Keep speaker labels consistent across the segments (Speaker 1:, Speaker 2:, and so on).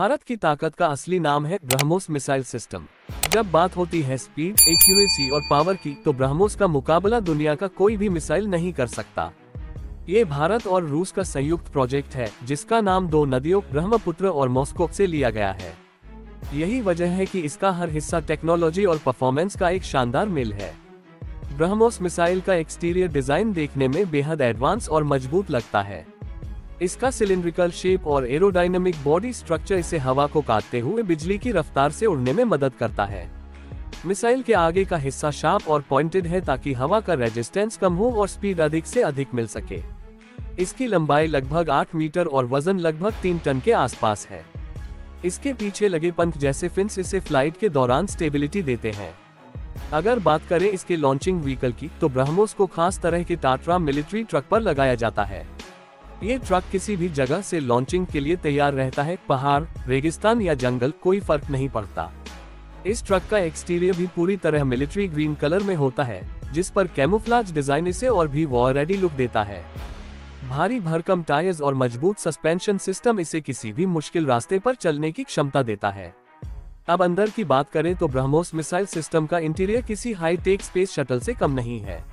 Speaker 1: भारत की ताकत का असली नाम है ब्रह्मोस मिसाइल सिस्टम। जब बात होती है स्पीड, एक्यूरेसी और पावर की, तो ब्रह्मोस का मुकाबला दुनिया का कोई भी मिसाइल नहीं कर सकता। ये भारत और रूस का संयुक्त प्रोजेक्ट है, जिसका नाम दो नदियों ब्रह्मपुत्र और मॉस्को से लिया गया है। यही वजह है कि इसका हर हिस्सा टेक्नोलॉजी और परफॉर्मेंस का एक शानदार मेल है। ब्रह्मोस मिसाइल का एक्सटीरियर डिजाइन देखने में बेहद एडवांस और मजबूत लगता है। इसका सिलिंड्रिकल शेप और एरोडायनामिक बॉडी स्ट्रक्चर इसे हवा को काटते हुए बिजली की रफ्तार से उड़ने में मदद करता है। मिसाइल के आगे का हिस्सा शार्प और पॉइंटेड है ताकि हवा का रेजिस्टेंस कम हो और स्पीड अधिक से अधिक मिल सके। इसकी लंबाई लगभग 8 मीटर और वजन लगभग 3 टन के आसपास है। इसके पीछे लगे पंख जैसे फिन्स इसे फ्लाइट के दौरान स्टेबिलिटी देते हैं। अगर बात करें इसके लॉन्चिंग व्हीकल की, तो ब्रह्मोस को खास तरह के टाट्रा मिलिट्री ट्रक पर लगाया जाता है। ये ट्रक किसी भी जगह से लॉन्चिंग के लिए तैयार रहता है। पहाड़, रेगिस्तान या जंगल, कोई फर्क नहीं पड़ता। इस ट्रक का एक्सटीरियर भी पूरी तरह मिलिट्री ग्रीन कलर में होता है, जिस पर कैमोफ्लेज डिजाइन इसे और भी वॉर रेडी लुक देता है। भारी भरकम टायर्स और मजबूत सस्पेंशन सिस्टम इसे किसी भी मुश्किल रास्ते पर चलने की क्षमता देता है। अब अंदर की बात करें तो ब्रह्मोस मिसाइल सिस्टम का इंटीरियर किसी हाईटेक स्पेस शटल से कम नहीं है।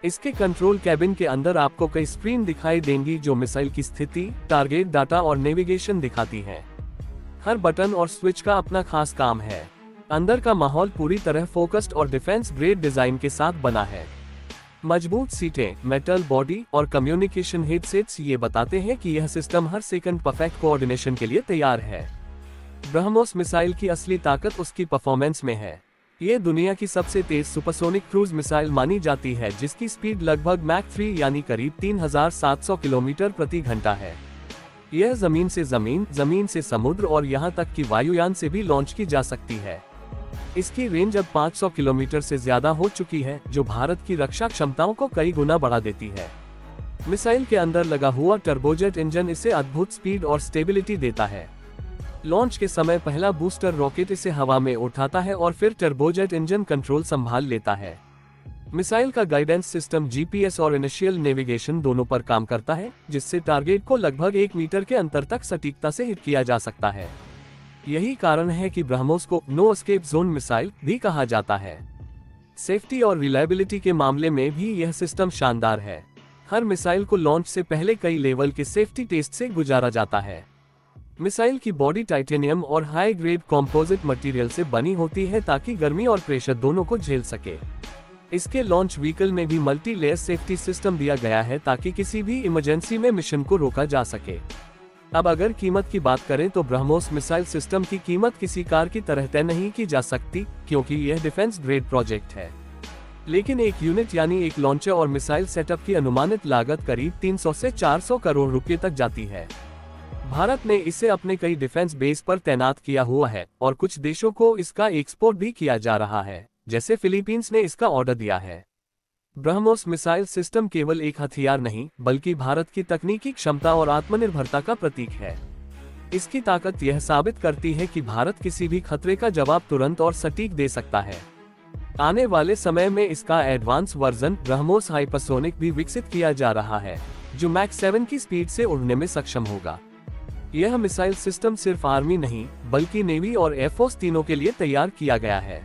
Speaker 1: इसके कंट्रोल कैबिन के अंदर आपको कई स्क्रीन दिखाई देंगी जो मिसाइल की स्थिति, टारगेट डाटा और नेविगेशन दिखाती हैं। हर बटन और स्विच का अपना खास काम है। अंदर का माहौल पूरी तरह फोकस्ड और डिफेंस ग्रेड डिजाइन के साथ बना है। मजबूत सीटें, मेटल बॉडी और कम्युनिकेशन हेडसेट्स ये बताते हैं कि यह सिस्टम हर सेकंड परफेक्ट कोऑर्डिनेशन के लिए तैयार है। ब्रह्मोस मिसाइल की असली ताकत उसकी परफॉर्मेंस में है। ये दुनिया की सबसे तेज सुपरसोनिक क्रूज मिसाइल मानी जाती है, जिसकी स्पीड लगभग मैक 3 यानी करीब 3700 किलोमीटर प्रति घंटा है। यह जमीन से जमीन, जमीन से समुद्र और यहां तक कि वायुयान से भी लॉन्च की जा सकती है। इसकी रेंज अब 500 किलोमीटर से ज्यादा हो चुकी है, जो भारत की रक्षा क्षमताओं को कई गुना बढ़ा देती है। मिसाइल के अंदर लगा हुआ टर्बोजेट इंजन इसे अद्भुत स्पीड और स्टेबिलिटी देता है। लॉन्च के समय पहला बूस्टर रॉकेट इसे हवा में उठाता है और फिर टर्बोजेट इंजन कंट्रोल संभाल लेता है। मिसाइल का गाइडेंस सिस्टम जीपीएस और इनिशियल नेविगेशन दोनों पर काम करता है, जिससे टारगेट को लगभग 1 मीटर के अंतर तक सटीकता से हिट किया जा सकता है। यही कारण है कि ब्रह्मोस को नो एस्केप जोन मिसाइल भी कहा जाता है। सेफ्टी और रिलायबिलिटी के मामले में भी यह सिस्टम शानदार है। हर मिसाइल को लॉन्च से पहले कई लेवल के सेफ्टी टेस्ट से गुजारा जाता है। मिसाइल की बॉडी टाइटेनियम और हाई ग्रेड कंपोजिट मटेरियल से बनी होती है ताकि गर्मी और प्रेशर दोनों को झेल सके। इसके लॉन्च व्हीकल में भी मल्टी लेयर सेफ्टी सिस्टम दिया गया है ताकि किसी भी इमरजेंसी में मिशन को रोका जा सके। अब अगर कीमत की बात करें तो ब्रह्मोस मिसाइल सिस्टम की कीमत किसी कार की तरह तय नहीं की जा सकती, क्योंकि यह डिफेंस ग्रेड प्रोजेक्ट है। लेकिन एक यूनिट यानी एक लॉन्चर और मिसाइल सेटअप की अनुमानित लागत करीब 300 से 400 करोड़ रुपए तक जाती है। भारत ने इसे अपने कई डिफेंस बेस पर तैनात किया हुआ है और कुछ देशों को इसका एक्सपोर्ट भी किया जा रहा है, जैसे फिलीपींस ने इसका ऑर्डर दिया है। ब्रह्मोस मिसाइल सिस्टम केवल एक हथियार नहीं, बल्कि भारत की तकनीकी क्षमता और आत्मनिर्भरता का प्रतीक है। इसकी ताकत यह साबित करती है कि भारत किसी भी खतरे का जवाब तुरंत और सटीक दे सकता है। आने वाले समय में इसका एडवांस वर्जन ब्रह्मोस हाइपरसोनिक भी विकसित किया जा रहा है, जो मैक 7 की स्पीड से उड़ने में सक्षम होगा। यह मिसाइल सिस्टम सिर्फ आर्मी नहीं, बल्कि नेवी और एयरफोर्स तीनों के लिए तैयार किया गया है।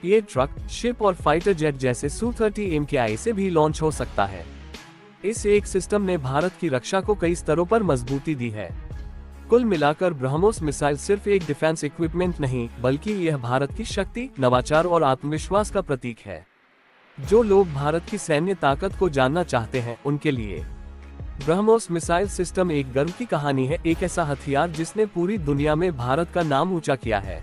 Speaker 1: ये ट्रक, शिप और फाइटर जेट जैसे Su-30 MKI से भी लॉन्च हो सकता है। इस एक सिस्टम ने भारत की रक्षा को कई स्तरों पर मजबूती दी है। कुल मिलाकर ब्रह्मोस मिसाइल सिर्फ एक डिफेंस इक्विपमेंट नहीं, बल्कि यह भारत की शक्ति, नवाचार और आत्मविश्वास का प्रतीक है। जो लोग भारत की सैन्य ताकत को जानना चाहते हैं, उनके लिए ब्रह्मोस मिसाइल सिस्टम एक गर्व की कहानी है, एक ऐसा हथियार जिसने पूरी दुनिया में भारत का नाम ऊंचा किया है।